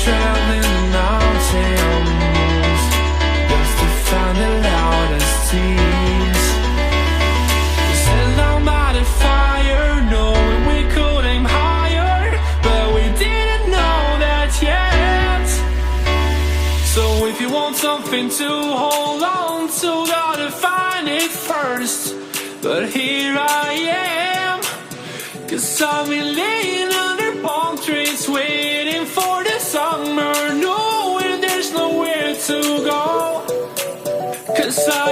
traveling the mountains just to find the loudest tears. We set down by the fire, knowing we could aim higher, but we didn't know that yet. So if you want something to hold on to, gotta find it first. But here I am, 'cause I've been laying under palm trees, waiting for the summer, knowing there's nowhere to go. 'Cause I